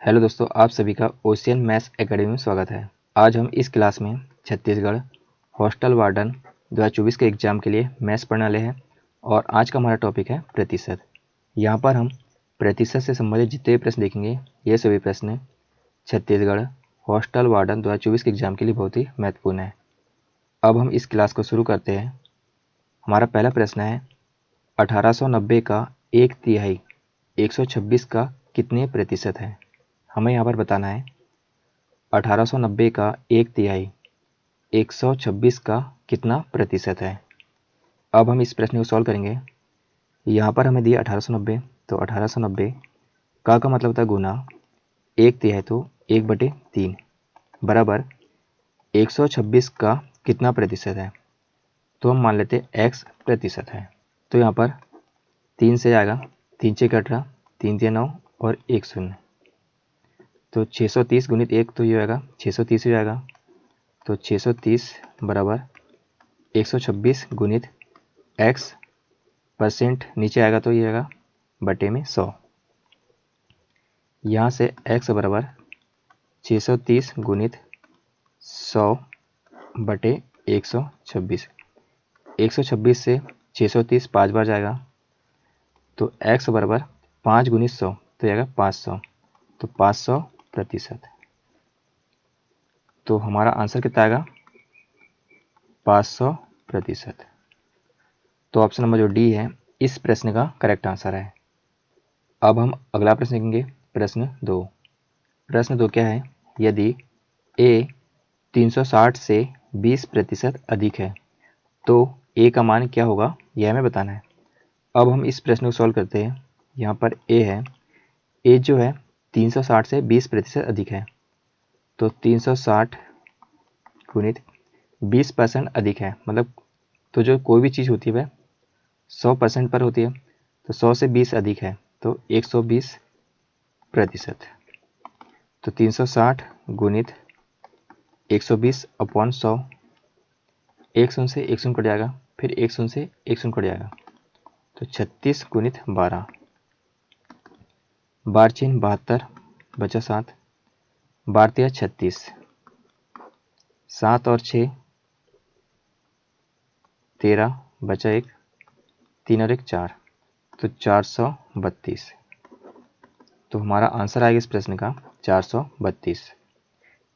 Hello दोस्तों, आप सभी का ओशियन मैथ्स एकेडमी में स्वागत है। आज हम इस क्लास में छत्तीसगढ़ हॉस्टल वार्डन 2024 के एग्ज़ाम के लिए मैथ्स पढ़ने वाले हैं और आज का हमारा टॉपिक है प्रतिशत। यहाँ पर हम प्रतिशत से संबंधित जितने भी प्रश्न देखेंगे, ये सभी प्रश्न छत्तीसगढ़ हॉस्टल वार्डन 2024 के एग्ज़ाम के लिए बहुत ही महत्वपूर्ण है। अब हम इस क्लास को शुरू करते हैं। हमारा पहला प्रश्न है 1890 का 1/3 126 का कितने प्रतिशत है। हमें यहाँ पर बताना है 1890 का 1/3 126 का कितना प्रतिशत है। अब हम इस प्रश्न को सॉल्व करेंगे। यहाँ पर हमें दिया 1890, तो 1890 का मतलब होता है गुना 1/3, तो 1/3 बराबर 126 का कितना प्रतिशत है, तो हम मान लेते हैं x प्रतिशत है। तो यहाँ पर 3 से आएगा, 3 6 18, 3 3 9 और 1 0, तो 630 गुणित 1, तो ये आएगा 630 ही आएगा। तो 630 बराबर 126 गुणित x परसेंट नीचे आएगा, तो ये आएगा बटे में 100। यहाँ से x बराबर 630 गुणित 100 बटे 126। 126 से 630 5 बार जाएगा, तो x बराबर 5 गुणित 100, तो ये आएगा 500, तो 500 प्रतिशत। तो हमारा आंसर कितना आएगा 500 प्रतिशत। तो ऑप्शन नंबर जो डी है इस प्रश्न का करेक्ट आंसर है। अब हम अगला प्रश्न देखेंगे, प्रश्न 2। प्रश्न 2 क्या है, यदि a 360 से 20% अधिक है तो a का मान क्या होगा, यह हमें बताना है। अब हम इस प्रश्न को सॉल्व करते हैं। यहाँ पर a है, a जो है 360 से 20% अधिक है, तो 360 गुणित 20% अधिक है, मतलब तो जो कोई भी चीज़ होती है वह 100% पर होती है, तो 100 से 20 अधिक है, तो 120%। तो 360 गुणित 120 अपॉन 100, 1 शून्य से 1 शून्य कट जाएगा, फिर 1 शून्य से 1 शून्य कट जाएगा, तो 36 गुणित 12, 12 चिन्ह 72 बचा 7, 12 तिया 36, 7 और 6 13 बचा 1, 3 और 1 4, तो 432। तो हमारा आंसर आएगा इस प्रश्न का 432।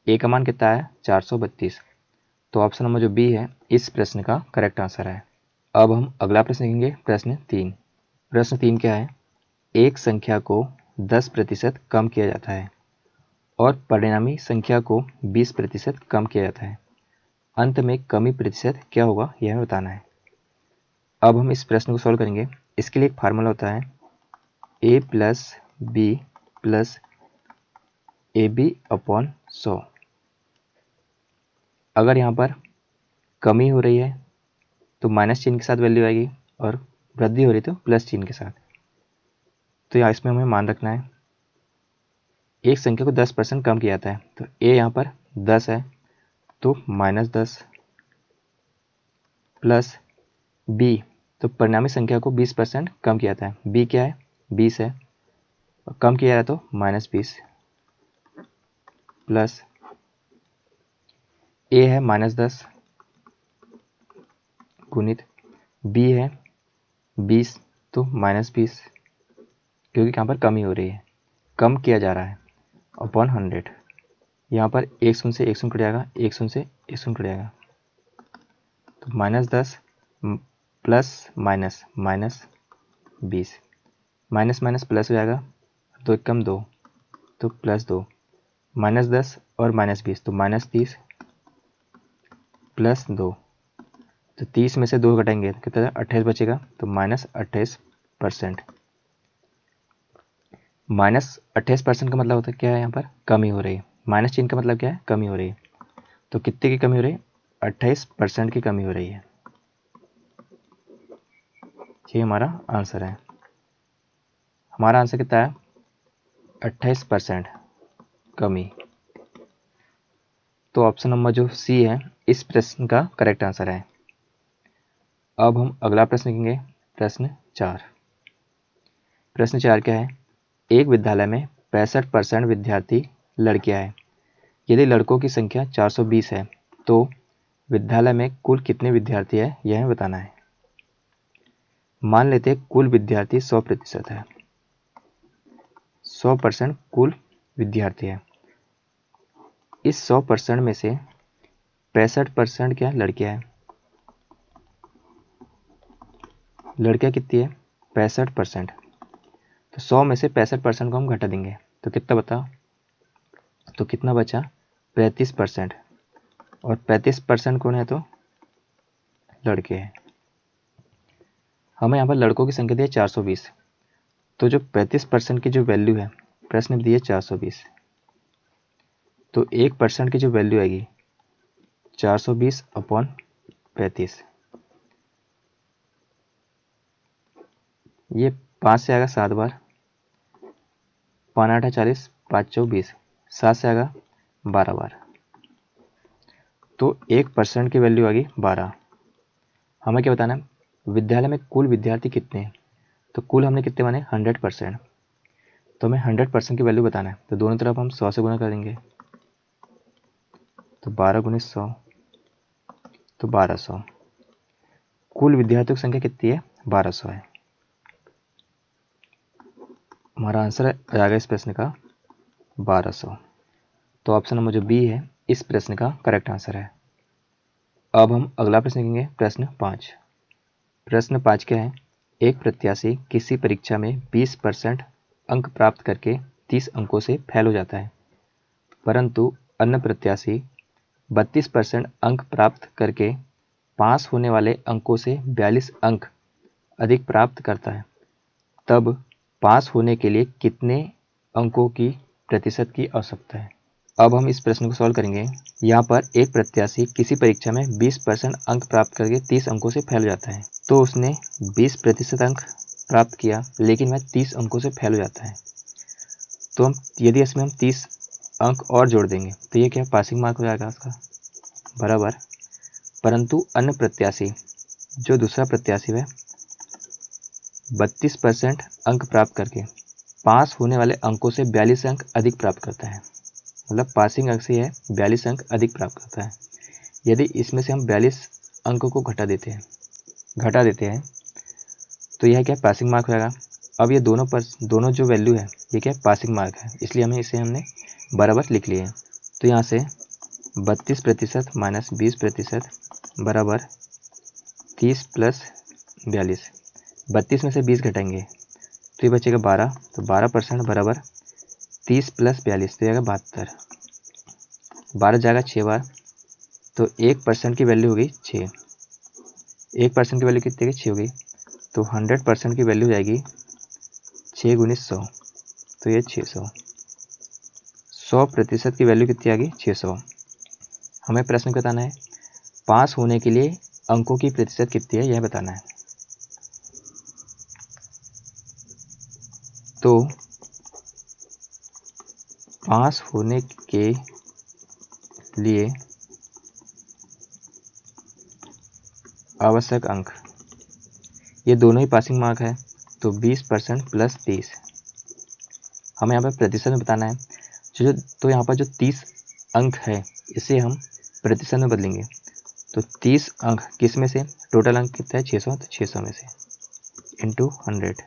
ए का मान कितना है 432, तो ऑप्शन नंबर जो बी है इस प्रश्न का करेक्ट आंसर है। अब हम अगला प्रश्न देखेंगे, प्रश्न 3। प्रश्न 3 क्या है, एक संख्या को 10% कम किया जाता है और परिणामी संख्या को 20% कम किया जाता है, अंत में कमी प्रतिशत क्या होगा, यह हमें बताना है। अब हम इस प्रश्न को सॉल्व करेंगे। इसके लिए एक फार्मूला होता है a plus B plus A B upon 100। अगर यहाँ पर कमी हो रही है तो माइनस चिन्ह के साथ वैल्यू आएगी और वृद्धि हो रही तो प्लस चिन्ह के साथ। तो यहाँ इसमें हमें मान रखना है एक संख्या को 10% कम किया जाता है, तो a यहाँ पर 10 है, तो -10 प्लस b, तो परिणामी संख्या को 20% कम किया जाता है, b क्या है 20 है, और कम किया जाए तो -20 प्लस a है -10 गुणित b है 20, तो -20, क्योंकि यहाँ पर कमी हो रही है, कम किया जा रहा है, अपॉन 100। यहाँ पर 1 शून्य से 1 शून्य कट जाएगा, 1 शून्य से 1 शून्य कट जाएगा, तो -10 plus minus -20, minus minus plus हो जाएगा, 2 कम 2, तो +2, -10 और -20, तो -30 प्लस 2, तो 30 में से 2 घटाएंगे तो कितना 28 बचेगा, तो -28%। -28% का मतलब होता है क्या है, यहाँ पर कमी हो रही है, माइनस चिन्ह का मतलब क्या है, कमी हो रही है। तो कितने की कमी हो रही है, 28% की कमी हो रही है। ये हमारा आंसर है। हमारा आंसर कितना है 28% कमी। तो ऑप्शन नंबर जो सी है इस प्रश्न का करेक्ट आंसर है। अब हम अगला प्रश्न देखेंगे, प्रश्न 4। प्रश्न 4 क्या है, एक विद्यालय में 65% विद्यार्थी लड़कियां हैं। यदि लड़कों की संख्या 420 है तो विद्यालय में कुल कितने विद्यार्थी हैं यह हमें बताना है। मान लेते हैं कुल विद्यार्थी 100% है, 100% कुल विद्यार्थी है। इस 100% में से 65% क्या लड़कियां हैं। लड़कियां कितनी है 65%, तो 100 में से 65% को हम घटा देंगे तो कितना बता, तो कितना बचा 35%, और 35% कौन है तो लड़के हैं। हमें यहाँ पर लड़कों की संख्या दी है 420, तो जो 35% की जो वैल्यू है प्रश्न में दी है 420, तो 1% की जो वैल्यू आएगी 420/35, ये 5 से आएगा 7 बार, 5 8 40, 5 4 20, 7 से आएगा 12 बार, तो 1% की वैल्यू आ गई 12। हमें क्या बताना है विद्यालय में कुल विद्यार्थी कितने हैं, तो कुल हमने कितने माने 100%, तो हमें 100% की वैल्यू बताना है। तो दोनों तरफ हम 100 से गुणा करेंगे, तो 12 × 100 तो 1200। कुल विद्यार्थियों की संख्या कितनी है 1200 है। हमारा आंसर आ जाएगा इस प्रश्न का 1200। तो ऑप्शन नंबर जो बी है इस प्रश्न का करेक्ट आंसर है। अब हम अगला प्रश्न देखेंगे, प्रश्न 5। प्रश्न 5 क्या है, एक प्रत्याशी किसी परीक्षा में 20% अंक प्राप्त करके 30 अंकों से फेल हो जाता है, परंतु अन्य प्रत्याशी 32% अंक प्राप्त करके पास होने वाले अंकों से 42 अंक अधिक प्राप्त करता है, तब पास होने के लिए कितने अंकों की प्रतिशत की आवश्यकता है। अब हम इस प्रश्न को सॉल्व करेंगे। यहाँ पर एक प्रत्याशी किसी परीक्षा में 20% अंक प्राप्त करके 30 अंकों से फेल हो जाता है, तो उसने 20% अंक प्राप्त किया लेकिन वह 30 अंकों से फेल हो जाता है, तो हम यदि इसमें हम 30 अंक और जोड़ देंगे तो ये क्या पासिंग मार्क हो जाएगा उसका बराबर। परंतु अन्य प्रत्याशी जो दूसरा प्रत्याशी है 32% अंक प्राप्त करके पास होने वाले अंकों से 42 अंक अधिक प्राप्त करता है, मतलब पासिंग अंक से है 42 अंक अधिक प्राप्त करता है। यदि इसमें से हम 42 अंकों को घटा देते हैं तो यह क्या पासिंग मार्क हो जाएगा। अब ये दोनों जो वैल्यू है ये क्या पासिंग मार्क है, इसलिए हमने बराबर लिख लिए। तो यहाँ से 32% माइनस 20% बराबर 30 + 42। 32 में से 20 घटाएंगे तो ये बचेगा 12, तो 12% बराबर 30 + 42 तो जाएगा 72। 12 जाएगा 6 बार, तो 1% की वैल्यू हो गई 6। 1% की वैल्यू कितनी होगी 6 होगी, तो 100% की वैल्यू जाएगी 6 × 100, तो ये 600। 100% की वैल्यू कितनी आ गई 600। हमें प्रश्न बताना है पास होने के लिए अंकों की प्रतिशत कितनी है यह बताना है। तो पास होने के लिए आवश्यक अंक, ये दोनों ही पासिंग मार्क है, तो 20% + 30। हमें यहाँ पर प्रतिशत में बताना है, तो यहाँ पर जो 30 अंक है इसे हम प्रतिशत में बदलेंगे। तो 30 अंक किस में से, टोटल अंक कितना है 600, तो 600 में से इंटू 100।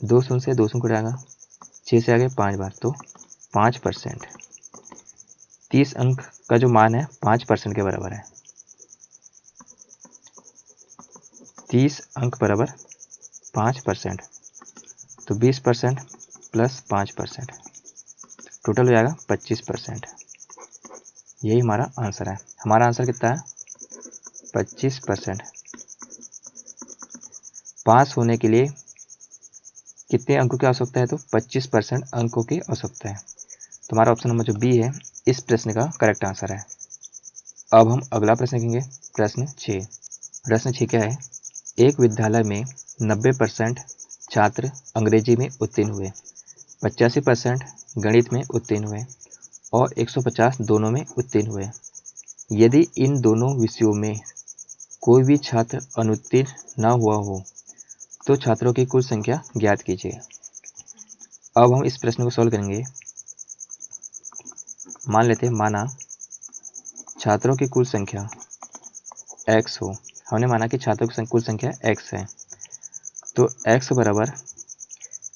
2 शून्य से 2 शून्य को जाएगा, 6 से आगे 5 बार, तो 5%। 30 अंक का जो मान है 5% के बराबर है। 30 अंक बराबर 5%, तो 20% + 5%, टोटल हो जाएगा 25%। यही हमारा आंसर है। हमारा आंसर कितना है 25%। पास होने के लिए कितने अंकों की आवश्यकता है, तो 25% अंकों की आवश्यकता है। तो हमारा ऑप्शन नंबर जो बी है इस प्रश्न का करेक्ट आंसर है। अब हम अगला प्रश्न देखेंगे, प्रश्न 6। प्रश्न 6 क्या है, एक विद्यालय में 90% छात्र अंग्रेजी में उत्तीर्ण हुए, 85% गणित में उत्तीर्ण हुए और 150 दोनों में उत्तीर्ण हुए। यदि इन दोनों विषयों में कोई भी छात्र अनुत्तीर्ण न हुआ हो तो छात्रों की कुल संख्या ज्ञात कीजिए। अब हम इस प्रश्न को सॉल्व करेंगे। मान लेते हैं, माना छात्रों की कुल संख्या x हो। हमने माना कि छात्रों की कुल संख्या x है, तो x बराबर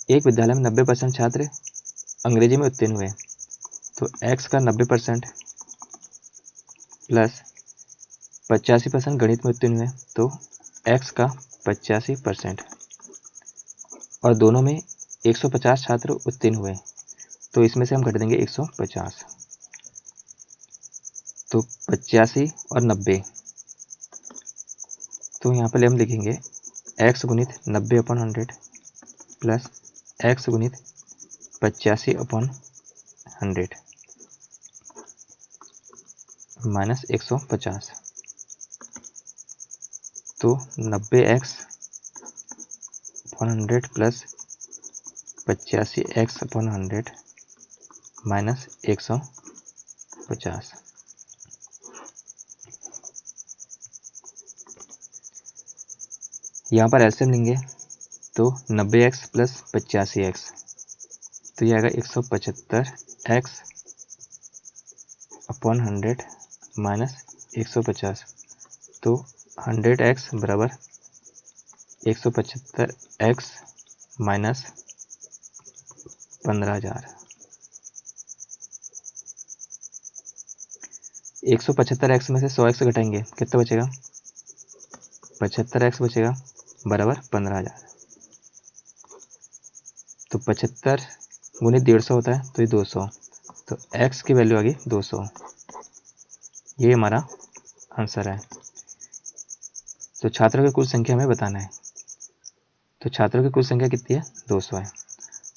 एक विद्यालय में 90% छात्र अंग्रेजी में उत्तीर्ण हुए, तो x का 90% प्लस 85% गणित में उत्तीर्ण हुए, तो x का 85%, और दोनों में 150 छात्र उत्तीर्ण हुए, तो इसमें से हम घटा देंगे 150, तो 85 और 90, तो यहाँ पर हम लिखेंगे x गुणित 90/100 प्लस x गुणित 85/100 माइनस 150, तो 90x/100 प्लस 85x/100 माइनस 150। यहाँ पर एलसीएम लेंगे तो 90x प्लस 85x, तो ये आएगा 175x/100 माइनस 150, तो 100x बराबर 175x माइनस 15,000। 175x में से 100x घटाएंगे, कितना बचेगा? 75x बचेगा, बराबर 15,000। तो 75 गुणित 150 होता है, तो ये 200, तो x की वैल्यू आ गई 200। ये हमारा आंसर है। तो छात्रों की कुल संख्या हमें बताना है, तो छात्रों की कुल संख्या कितनी है? 200 है,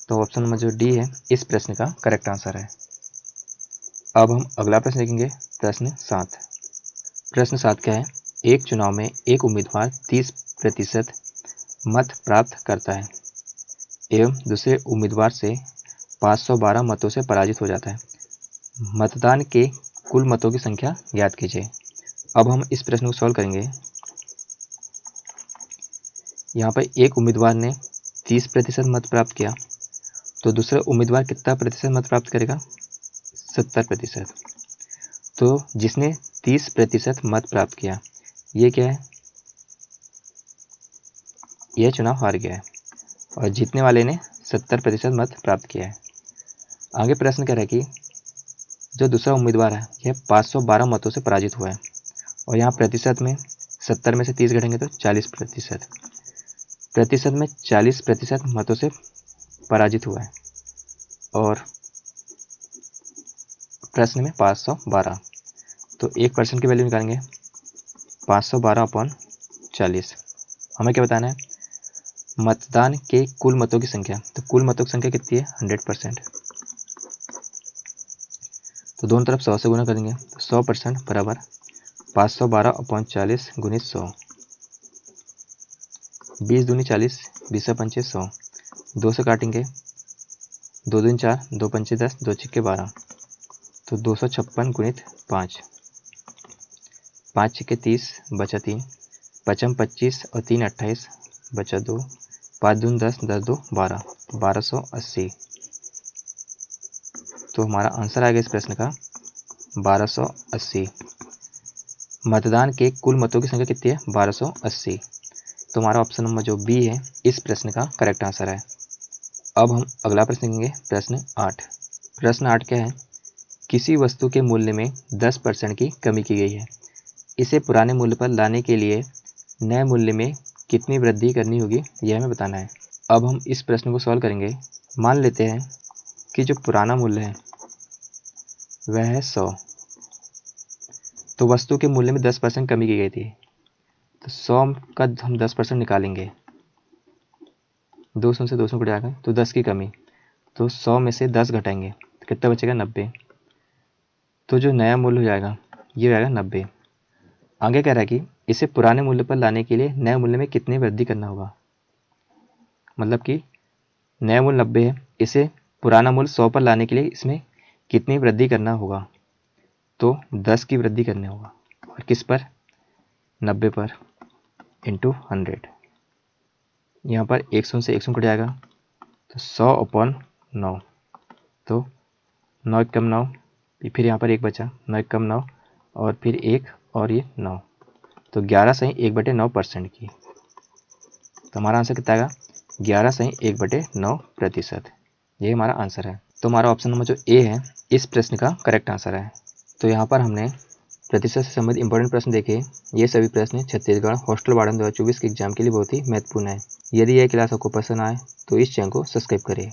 तो ऑप्शन नंबर जो डी है इस प्रश्न का करेक्ट आंसर है। अब हम अगला प्रश्न देखेंगे, प्रश्न 7। प्रश्न 7 क्या है? एक चुनाव में एक उम्मीदवार 30% मत प्राप्त करता है एवं दूसरे उम्मीदवार से 512 मतों से पराजित हो जाता है। मतदान के कुल मतों की संख्या ज्ञात कीजिए। अब हम इस प्रश्न को सॉल्व करेंगे। यहाँ पर एक उम्मीदवार ने 30% मत प्राप्त किया, तो दूसरा उम्मीदवार कितना प्रतिशत मत प्राप्त करेगा? 70%। तो जिसने 30% मत प्राप्त किया, ये क्या है? यह चुनाव हार गया है, और जीतने वाले ने 70% मत प्राप्त किया है। आगे प्रश्न कह रहा है कि जो दूसरा उम्मीदवार है यह 512 मतों से पराजित हुआ है, और यहाँ प्रतिशत में 70 में से 30 घटेंगे तो 40%। प्रतिशत में 40% मतों से पराजित हुआ है, और प्रश्न में 512, तो 1% की वैल्यू निकालेंगे, 512/40। हमें क्या बताना है? मतदान के कुल मतों की संख्या, तो कुल मतों की संख्या कितनी है? 100%। तो दोनों तरफ 100 से गुना करेंगे, तो 100% बराबर 512/40 गुणित 100, 20 दूनी 40, 20 पंचे 100, 2 से काटेंगे, 2 दूनी 4, 2 पंचे 10, 2 छिक्के 12, तो 256 गुणित 5, 5 छिक्के 30 बचा 3, 5 25 और 3 28 बचा 2, 5 दूनी 10, 10 2 12, 1280। तो हमारा आंसर आएगा इस प्रश्न का 1280। मतदान के कुल मतों की संख्या कितनी है? 1280। तो हमारा ऑप्शन नंबर जो बी है इस प्रश्न का करेक्ट आंसर है। अब हम अगला प्रश्न देखेंगे, प्रश्न 8। प्रश्न 8 क्या है? किसी वस्तु के मूल्य में 10% की कमी की गई है, इसे पुराने मूल्य पर लाने के लिए नए मूल्य में कितनी वृद्धि करनी होगी, यह हमें बताना है। अब हम इस प्रश्न को सॉल्व करेंगे। मान लेते हैं कि जो पुराना मूल्य है वह है 100, तो वस्तु के मूल्य में 10% कमी की गई थी, तो 100 का हम 10% निकालेंगे, 200 से 200 कट जाएगा, तो 10 की कमी, तो 100 में से 10 घटाएंगे, तो कितना बचेगा? 90। तो जो नया मूल्य हो जाएगा ये हो जाएगा 90। आगे कह रहा है कि इसे पुराने मूल्य पर लाने के लिए नए मूल्य में कितनी वृद्धि करना होगा। मतलब कि नया मूल्य 90 है, इसे पुराना मूल्य 100 पर लाने के लिए इसमें कितनी वृद्धि करना होगा, तो 10 की वृद्धि करनी होगा। और किस पर? 90 पर इंटू 100। यहाँ पर 100 से 100 कट जाएगा, तो 100/90 9, तो 9 एकम 9, फिर यहाँ पर 1 बचा, 9 एकम 9 और फिर 1 और ये 9, तो 11/1/9% की। तो हमारा आंसर कितना आएगा? 11/1/9%। ये हमारा आंसर है। तो हमारा ऑप्शन नंबर जो ए है इस प्रश्न का करेक्ट आंसर है। तो यहाँ पर हमने प्रतिशत से संबंधित इंपॉर्टेंट प्रश्न देखे। ये सभी प्रश्न छत्तीसगढ़ हॉस्टल वार्डन 2024 के एग्जाम के लिए बहुत ही महत्वपूर्ण है। यदि यह क्लास आपको पसंद आए तो इस चैनल को सब्सक्राइब करें।